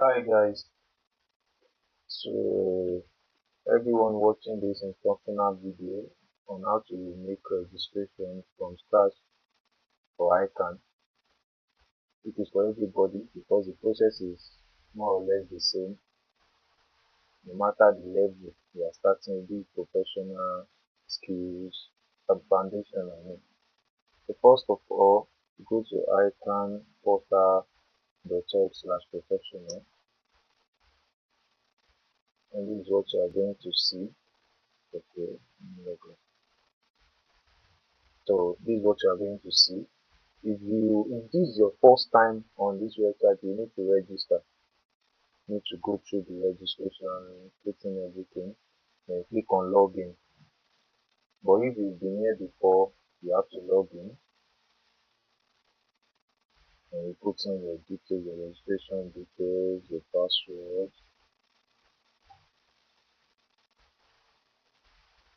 Hi guys, so everyone watching this instructional video on how to make registration from scratch for ICAN. It is for everybody because the process is more or less the same no matter the level you are starting, be it professional skills, some foundation and it. So first of all, go to icanportal.org/professional, and this is what you are going to see. Okay, so this is what you are going to see. If this is your first time on this website, you need to register. You need to go through the registration, put in everything, then click on login. But if you've been here before, you have to log in and you put in your details, your registration details, your password,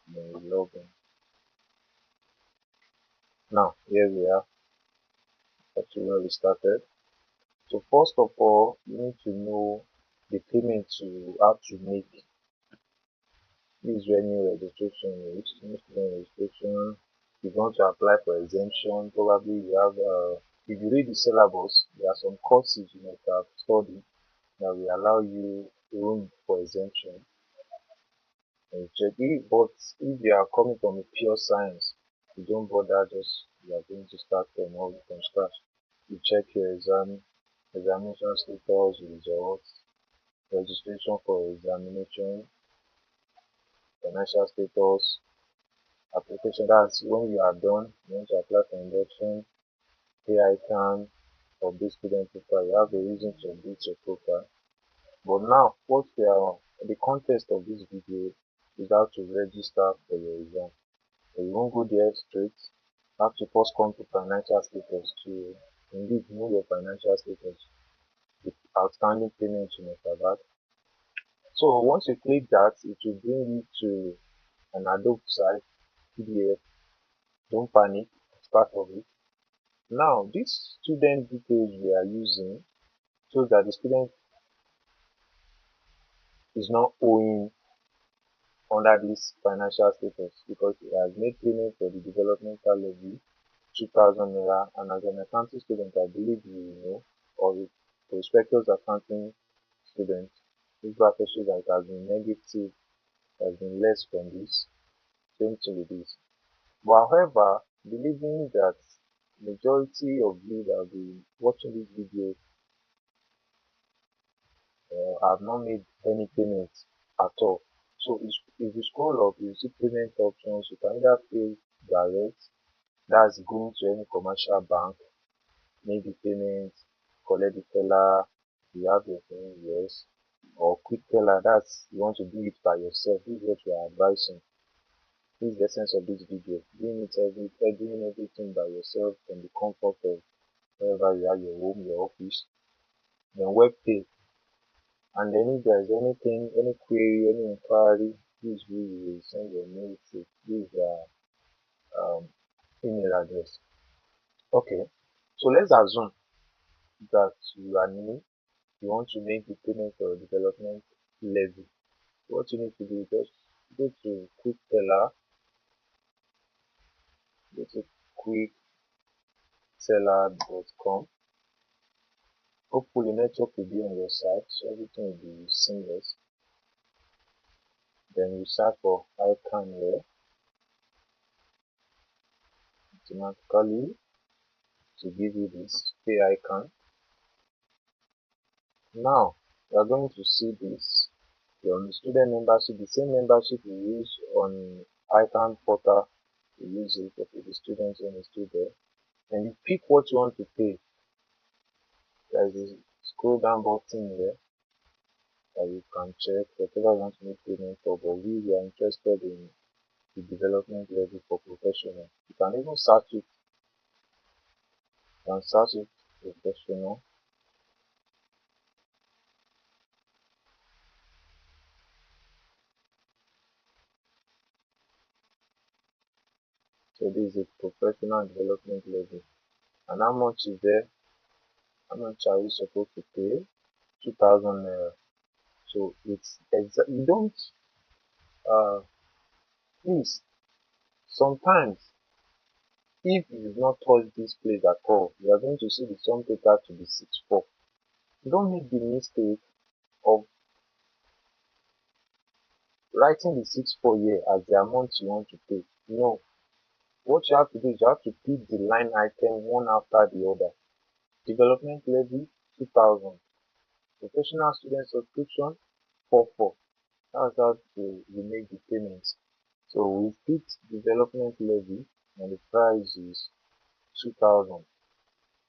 then you log in. Now here we are, actually where we started. So first of all, you need to know the payment you have to make. This is new registration, new student registration. If you want to apply for exemption, probably you have, if you read the syllabus, there are some courses you might have studied that will allow you room for exemption. And you check it, but if you are coming from a pure science, you don't bother, just you are going to start from scratch. You check your examination status, results, registration for examination, financial status, application. That's when you are done, you want to apply for induction, pay ICAN, update student profile. You have a reason to update your profile. But now, what we are, the context of this video is how to register for your exam. So you won't go there straight. You have to first come to financial status to indeed know your financial status, the outstanding payments you must have had. So once you click that, it will bring you to an Adobe site, PDF. Don't panic, it's part of it. Now, this student details we are using shows that the student is not owing under this financial status because he has made payment for the developmental levy, 2,000 naira, and as an accounting student, I believe you know, or the prospectus accounting student, this bracket shows that it has been negative, has been less from this, same thing with this. But however, believing that majority of you that will be watching this video have not made any payments at all. So if you scroll up, you see payment options. You can either pay direct, that's going to any commercial bank, make the payment, collect the teller, you have your thing, yes, or quick teller, that's you want to do it by yourself. This is what we are advising. This is the essence of this video. Doing everything by yourself from the comfort of wherever you are, your home, your office. Then web pay. And then if there's anything, any query, any inquiry, please you will send your mail to this email address. Okay, so let's assume that you are new, you want to make the payment for development levy. What you need to do is just go to quickteller.com. Hopefully network will be on your side, so everything will be seamless. Then you search for ICAN here automatically to give you this pay ICAN. Now you are going to see this your student membership, the same membership you use on ICAN portal, you use it for the students when it's still there, and you pick what you want to pay. There's a scroll down button here that you can check whatever you want to make payment for, but we are interested in the development level for professional. You can even search it, professional. So this is a professional development level. And how much is there? How much are you supposed to pay? 2,000 naira. So it's you don't please, sometimes if you've not touched this place at all, you are going to see the sum total to be 64. Don't make the mistake of writing the 64 here as the amount you want to pay. No, what you have to do is you have to pick the line item one after the other. Development levy 2,000, professional student subscription 44. That's how we make the payments. So we picked development levy and the price is 2,000.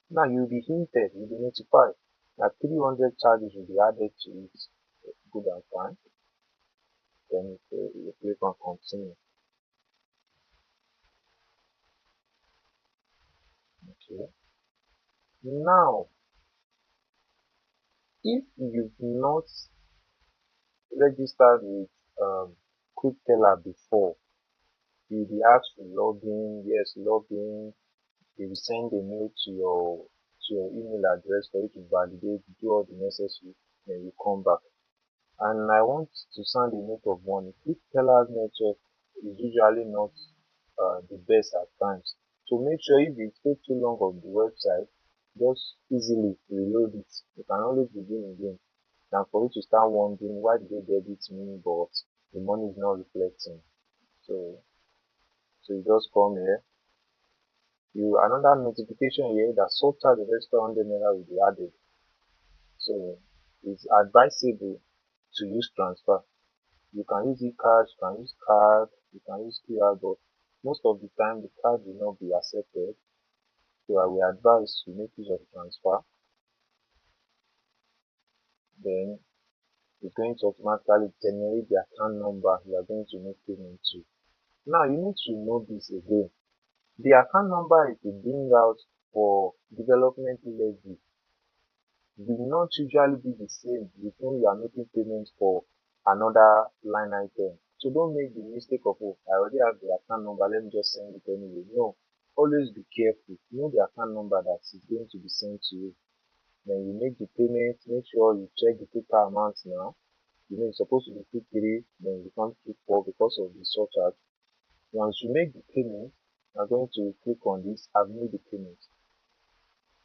Now you'll be hinted, you'll be notified that 300 charges will be added to it. Good and fine. Then you click on continue. Okay. Now, if you've not registered with Quick Teller before, you'll be asked to log in. Yes, log in. They will send a mail to your email address for you to validate, do all the necessary, then you come back. And I want to sound a note of warning. Quick Teller's network is usually not the best at times. So make sure if you stay too long on the website, just easily reload it. You can always begin again. And for you to start wondering why did they debit me but the money is not reflecting. So you just come here. You another notification here that surcharge of extra 100 naira will be added. So it's advisable to use transfer. You can use e-cash, you can use card, you can use QR, but most of the time the card will not be accepted. So I will advise to make use of transfer. Then it's going to automatically generate the account number you are going to make payment to. Now you need to know this again. The account number it will bring out for development levy will not usually be the same with when you are making payments for another line item. So don't make the mistake of, oh, I already have the account number, let me just send it anyway. No, always be careful. Know the account number that is going to be sent to you. Then you make the payment, make sure you check the total amount now. You know it's supposed to be 2,3, then it becomes 2,4 because of the surcharge. Once you make the payment, you're going to click on this, I've made the payment.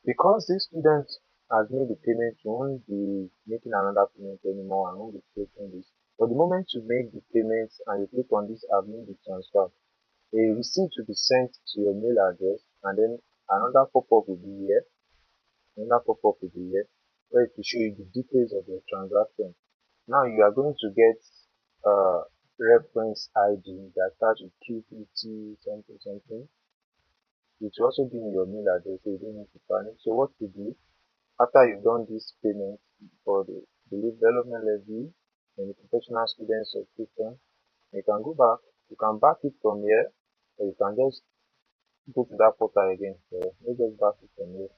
Because this student has made the payment, you won't be making another payment anymore and won't be clicking this. But the moment you make the payment and you click on this, I've made the transfer, a receipt will be sent to your mail address, and then another pop-up will be here. Another pop-up will be here where it will show you the details of your transaction. Now you are going to get reference ID that starts with Q50 something something. It will also be in your mail address, so you don't need to panic. So what to do after you've done this payment for the development levy and the professional student subscription, you can go back, you can back it from here, or you can just go to that portal again. So let's just back it from here.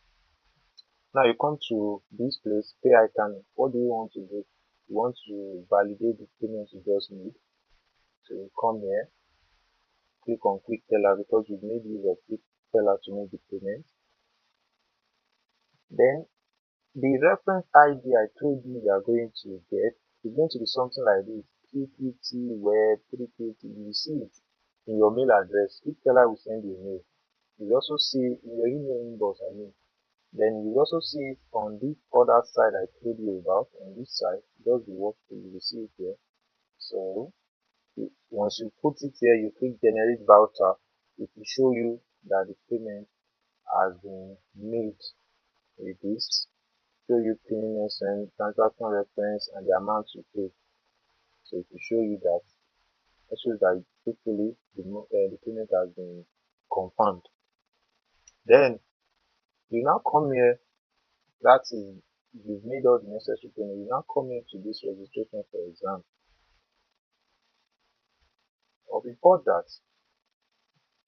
Now you come to this place, pay ICAN. What do you want to do? You want to validate the payment you just made. So you come here, click on Quick Teller because you've made use of Quick Teller to make the payment. Then the reference ID I told you are going to get is going to be something like this: PPT web 3PT. You see it in your mail address. Quick Teller will send you a mail. You also see in your email inbox, I mean. Then you also see it on this other side I told you about, on this side, just the work you will see it here. So once you put it here, you click generate voucher, it will show you that the payment has been made with this, show you PIN and transaction reference and the amount you pay. So it will show you that, it shows that hopefully the payment has been confirmed. Then you now come here, that is, you've made all the necessary payment, you now come here to this registration for exam. Or before that,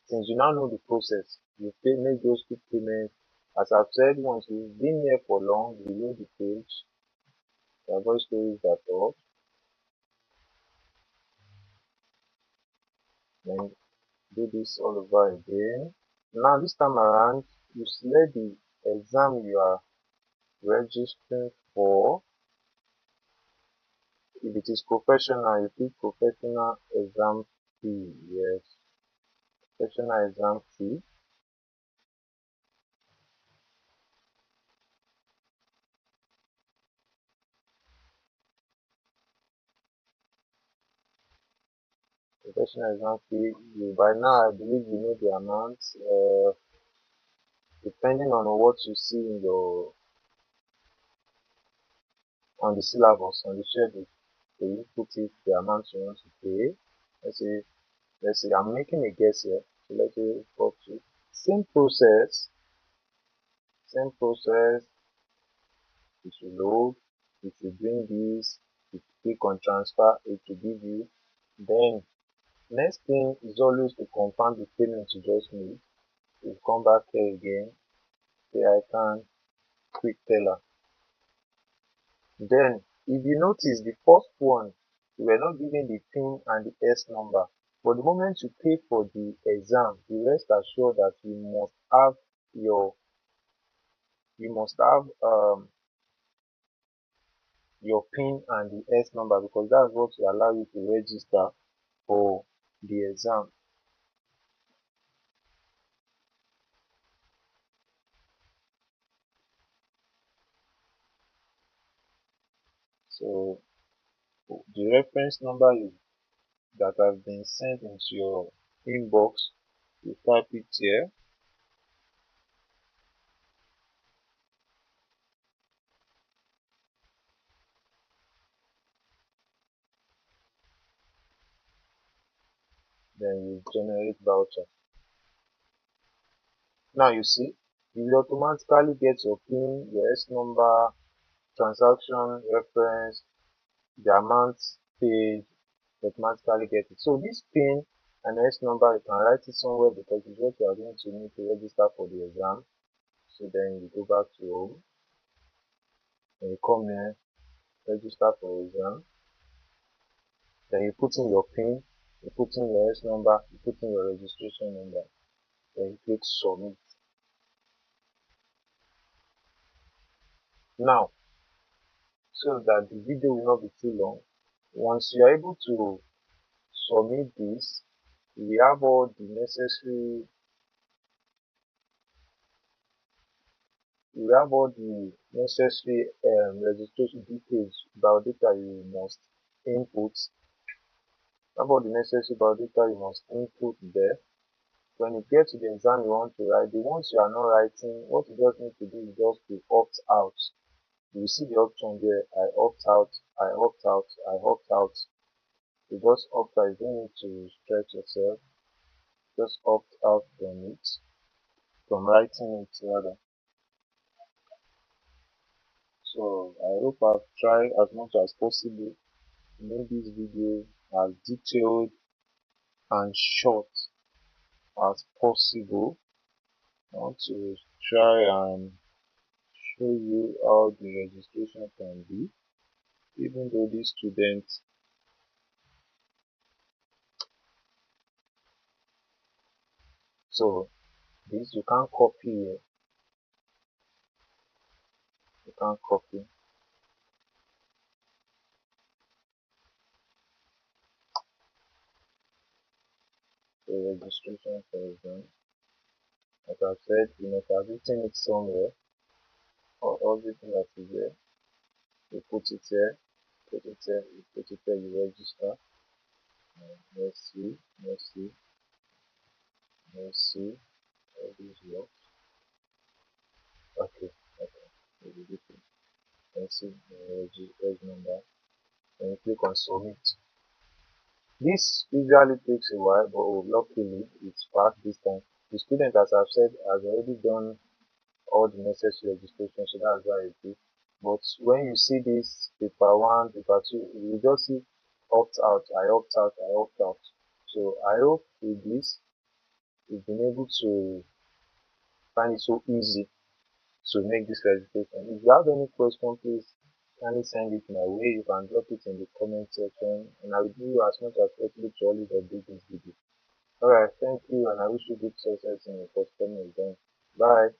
since you now know the process, you make those quick payments. As I've said, once you've been here for long, you know the page, to avoid stories that talk, then do this all over again. Now this time around, you select the exam you are registering for. If it is professional, you pick professional exam fee. Yes, professional exam fee. Professional exam fee. You by now, I believe you know the amount. Depending on what you see in your on the syllabus on the schedule, so you put it the amount you want to pay. Let's say I'm making a guess here. So let's say 40. Same process, same process. It will load, it will bring this, it will click on transfer, it will give you. Then next thing is always to confirm the payment you just made. You come back here again, say ICAN quick teller. Then if you notice the first one, you were not given the PIN and the S number. But the moment you pay for the exam, you rest assured that your you must have your PIN and the S number, because that's what will allow you to register for the exam. So the reference number that has been sent into your inbox, you type it here. Then you generate voucher. Now you see, you will automatically get your PIN, your S number, transaction reference, the amount paid, automatically get it. So this PIN and S number, you can write it somewhere because it's what you are going to need to register for the exam. So then you go back to home and you come here, register for exam. Then you put in your PIN, you put in your S number, you put in your registration number. Then you click submit. Now, so that the video will not be too long, once you are able to submit this, we have all the necessary registration details about data you must input. Have all the necessary about data you must input there. When you get to the exam you want to write, the ones you are not writing, what you just need to do is just to opt out. You see the option there, I opt out, I opt out, I opt out. You just opt out, you don't need to stretch yourself. Just opt out from it, from writing it rather. So I hope I've tried as much as possible to make this video as detailed and short as possible. I want to try and show you how the registration can be, even though these students. So this you can't copy here, you can't copy the registration for exam. Like I said, you must have written it somewhere, or everything that is there. You put it here, put it here, you put it here, you register. Let's see, let's see, let's see how this works. Okay, okay, maybe this is, let's see the reg number, and you click on submit. This usually takes a while, but luckily it's fast this time. The student, as I've said, has already done all the necessary registration, so that's why it is. But when you see this paper one, paper two, you just see opt out, I opt out, I opt out. So I hope with this you've been able to find it so easy to make this registration. If you have any question, please kindly send it my way. You can drop it in the comment section, and I will do as much as possible to always update this video. Alright, thank you, and I wish you good success in your forthcoming exam. Bye.